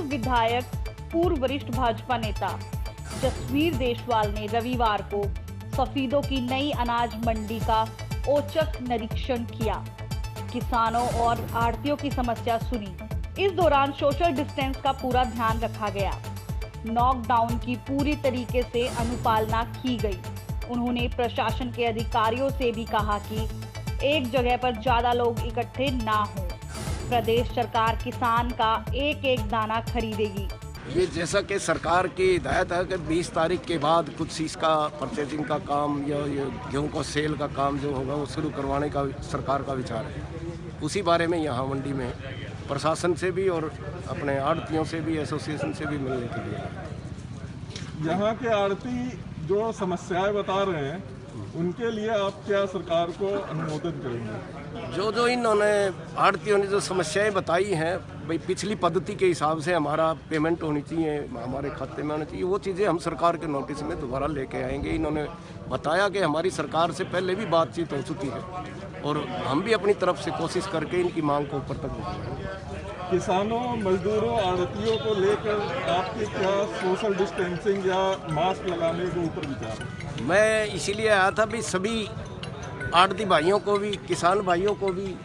विधायक पूर्व वरिष्ठ भाजपा नेता जसवीर देशवाल ने रविवार को सफीदों की नई अनाज मंडी का औचक निरीक्षण किया। किसानों और आढ़तियों की समस्या सुनी। इस दौरान सोशल डिस्टेंस का पूरा ध्यान रखा गया। लॉकडाउन की पूरी तरीके से अनुपालना की गई। उन्होंने प्रशासन के अधिकारियों से भी कहा कि एक जगह पर ज्यादा लोग इकट्ठे ना हो। प्रदेश सरकार किसान का एक एक दाना खरीदेगी। ये जैसा कि सरकार की हिदायत है कि 20 तारीख के बाद कुछ इसका परचेजिंग का काम या ये गेहूं का सेल का काम जो होगा वो शुरू करवाने का सरकार का विचार है। उसी बारे में यहाँ मंडी में प्रशासन से भी और अपने आड़तियों से भी, एसोसिएशन से भी मिलने के लिए। यहाँ के आड़ती जो समस्याएं बता रहे हैं उनके लिए आप क्या सरकार को अनुमोदन करेंगे? जो इन्होंने आड़तियों ने जो समस्याएं बताई हैं, भाई पिछली पद्धति के हिसाब से हमारा पेमेंट होनी चाहिए, हमारे खाते में होनी चाहिए, वो चीज़ें हम सरकार के नोटिस में दोबारा लेके आएंगे। इन्होंने बताया कि हमारी सरकार से पहले भी बातचीत हो चुकी है और हम भी अपनी तरफ से कोशिश करके इनकी मांग को ऊपर तक बढ़ाएंगे। किसानों, मजदूरों, आड़तियों को लेकर आपके क्या सोशल डिस्टेंसिंग या मास्क लगाने के ऊपर विचार है? मैं इसीलिए आया था भी सभी आड़ती भाइयों को भी, किसान भाइयों को भी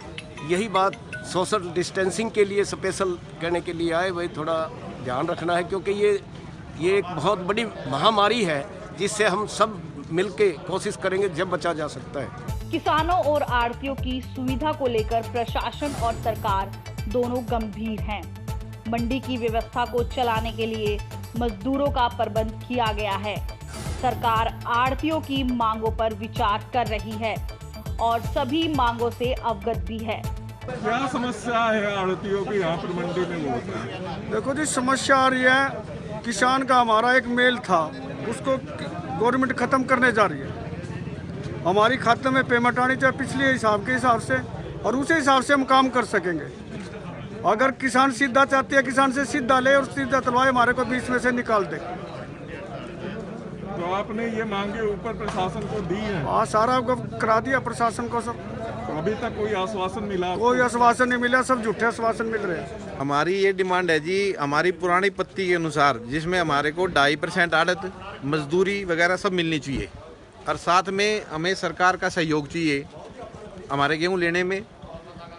यही बात सोशल डिस्टेंसिंग के लिए स्पेशल कहने के लिए आए। भाई थोड़ा ध्यान रखना है क्योंकि ये एक बहुत बड़ी महामारी है जिससे हम सब मिलके कोशिश करेंगे जब बचा जा सकता है। किसानों और आड़तियों की सुविधा को लेकर प्रशासन और सरकार दोनों गंभीर हैं। मंडी की व्यवस्था को चलाने के लिए मजदूरों का प्रबंध किया गया है। सरकार आड़तियों की मांगों पर विचार कर रही है और सभी मांगों से अवगत भी है। क्या समस्या है आड़तियों की यहाँ पर मंडी में? वो देखो जी, समस्या आ रही है, किसान का हमारा एक मेल था उसको गवर्नमेंट खत्म करने जा रही है। हमारी खाते में पेमेंट आनी चाहिए पिछले हिसाब के हिसाब से और उसी हिसाब से हम काम कर सकेंगे। अगर किसान सीधा चाहती है, किसान से सीधा ले और सीधा तलवाए हमारे को बीच में से निकाल दे। तो आपने ये मांगे ऊपर प्रशासन को दी है? हाँ, सारा करा दिया प्रशासन को सब। तो अभी तक कोई आश्वासन मिला? कोई आश्वासन नहीं मिला, सब झूठे आश्वासन मिल रहे हैं। हमारी ये डिमांड है जी, हमारी पुरानी पत्ती के अनुसार जिसमें हमारे को 2.5% आड़त, मजदूरी वगैरह सब मिलनी चाहिए और साथ में हमें सरकार का सहयोग चाहिए हमारे गेहूँ लेने में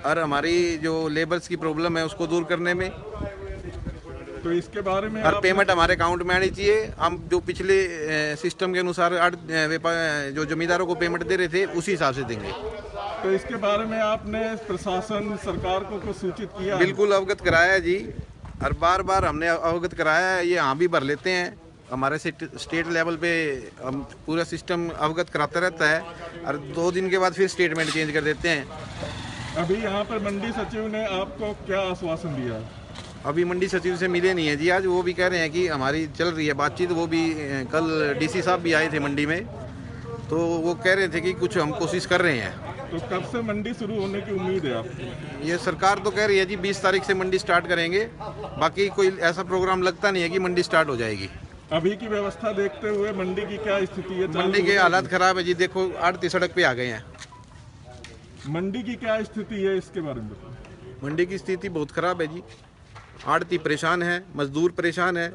और हमारी जो लेबर्स की प्रॉब्लम है उसको दूर करने में। तो इसके बारे में और पेमेंट हमारे अकाउंट में आनी चाहिए। हम जो पिछले सिस्टम के अनुसार जो जमींदारों को पेमेंट दे रहे थे उसी हिसाब से देंगे। तो इसके बारे में आपने प्रशासन, सरकार को सूचित किया? बिल्कुल अवगत कराया है जी, और बार बार हमने अवगत कराया है। ये यहाँ भी भर लेते हैं, हमारे स्टेट लेवल पे हम पूरा सिस्टम अवगत कराता रहता है और 2 दिन के बाद फिर स्टेटमेंट चेंज कर देते हैं। अभी यहाँ पर मंडी सचिव ने आपको क्या आश्वासन दिया? अभी मंडी सचिव से मिले नहीं है जी आज। वो भी कह रहे हैं कि हमारी चल रही है बातचीत। वो भी कल डीसी साहब भी आए थे मंडी में, तो वो कह रहे थे कि कुछ हम कोशिश कर रहे हैं। तो कब से मंडी शुरू होने की उम्मीद है आपको? ये सरकार तो कह रही है जी 20 तारीख से मंडी स्टार्ट करेंगे। बाकी कोई ऐसा प्रोग्राम लगता नहीं है कि मंडी स्टार्ट हो जाएगी। अभी की व्यवस्था देखते हुए मंडी की क्या स्थिति है? मंडी के हालात खराब है जी। देखो आड़ती सड़क पे आ गए हैं। मंडी की क्या स्थिति है, इसके बारे में बताओ। मंडी की स्थिति बहुत खराब है जी। आड़ती परेशान है, मजदूर परेशान है।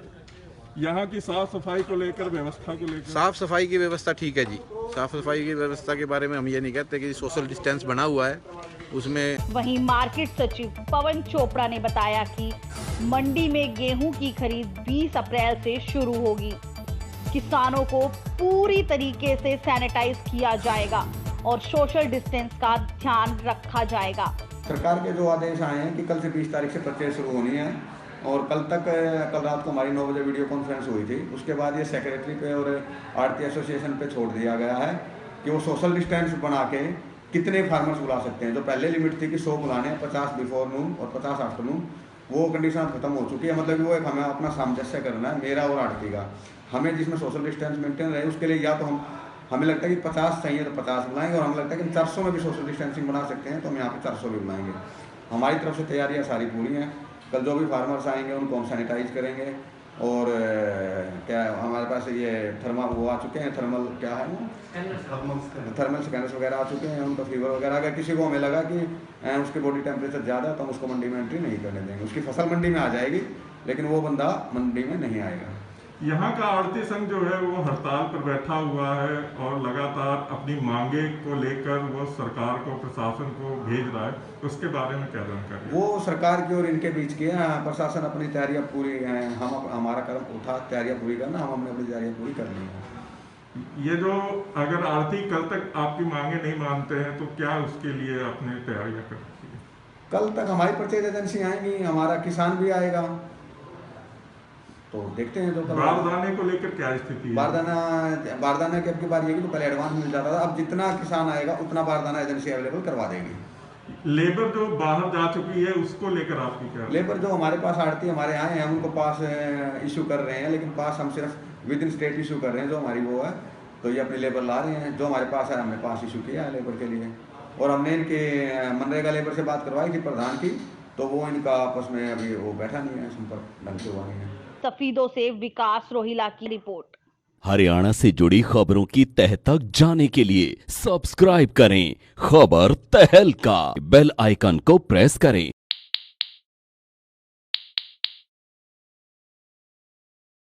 यहाँ की साफ सफाई को लेकर, व्यवस्था को लेकर? साफ सफाई की व्यवस्था ठीक है जी। साफ सफाई की व्यवस्था के बारे में हम ये नहीं कहते कि सोशल डिस्टेंस बना हुआ है उसमें। वहीं मार्केट सचिव पवन चोपड़ा ने बताया कि मंडी में गेहूं की खरीद 20 अप्रैल से शुरू होगी। किसानों को पूरी तरीके से सैनिटाइज किया जाएगा और सोशल डिस्टेंस का ध्यान रखा जाएगा। सरकार के जो आदेश आए हैं कि कल से 20 तारीख से परचेज शुरू होनी है और कल रात को हमारी 9 बजे वीडियो कॉन्फ्रेंस हुई थी। उसके बाद ये सेक्रेटरी पे और आड़ती एसोसिएशन पे छोड़ दिया गया है कि वो सोशल डिस्टेंस बना के कितने फार्मर्स बुला सकते हैं। जो पहले लिमिट थी कि 100 बुलाने, 50 बिफोर नून और 50 आफ्टरनून, वो कंडीशन खत्म हो चुकी है। मतलब कि वो एक हमें अपना सामंजस्य करना है, मेरा और आड़ती का। हमें जिसमें सोशल डिस्टेंस मेंटेन रहे उसके लिए या तो हमें लगता है कि 50 चाहिए तो 50 बुलाएंगे और हमें लगता है कि 400 में भी सोशल डिस्टेंसिंग बना सकते हैं तो हम यहाँ पे 400 भी बुलाएंगे। हमारी तरफ से तैयारियाँ सारी पूरी हैं। कल जो भी फार्मर्स आएंगे उनको हम सैनिटाइज करेंगे और क्या हमारे पास ये थर्मल वो आ चुके हैं, थर्मल क्या है ना, थर्मल स्कैनर्स वगैरह आ चुके हैं। उनका फीवर वगैरह अगर किसी को हमें लगा कि उसके बॉडी टेम्परेचर ज़्यादा है तो हम उसको मंडी में एंट्री नहीं करने देंगे। उसकी फसल मंडी में आ जाएगी लेकिन वो बंदा मंडी में नहीं आएगा। यहाँ का आड़ती संघ जो है वो हड़ताल पर बैठा हुआ है और लगातार अपनी मांगे को लेकर वो सरकार को, प्रशासन को भेज रहा है, उसके बारे में क्या जानकारी? वो सरकार की और इनके बीच की है। प्रशासन अपनी तैयारियां पूरी, हम हमारा कर्म उठा तैयारियां पूरी करना, हमने अपनी तैयारियां पूरी कर ली है। ये जो अगर आड़ती कल तक आपकी मांगे नहीं मानते हैं तो क्या उसके लिए अपनी तैयारियां कर रखी है? कल तक हमारी परचेज एजेंसी आएंगी, हमारा किसान भी आएगा, तो देखते हैं। तो कल बारदाने को लेकर क्या स्थिति है? बारदाना की अब की बार ये कि तो पहले एडवांस मिल जाता था, अब जितना किसान आएगा उतना बारदाना एजेंसी अवेलेबल करवा देगी। लेबर जो बाहर जा चुकी है उसको लेकर आपकी क्या? लेबर जो हमारे पास आड़ती हमारे आए हैं, हम उनको पास इशू कर रहे हैं, लेकिन पास हम सिर्फ विद इन स्टेट इशू कर रहे हैं, जो हमारी वो है। तो ये अपनी लेबर ला रहे हैं, जो हमारे पास है हमने पास इशू किया है लेबर के लिए। और हमने इनके मनरेगा लेबर से बात करवाई थी प्रधान की, तो वो इनका आपस में अभी वो बैठा नहीं है, संपर्क ढंग से हुआ नहीं है। सफीदों से विकास रोहिला की रिपोर्ट। हरियाणा से जुड़ी खबरों की तह तक जाने के लिए सब्सक्राइब करें खबर तहलका, बेल आइकन को प्रेस करें।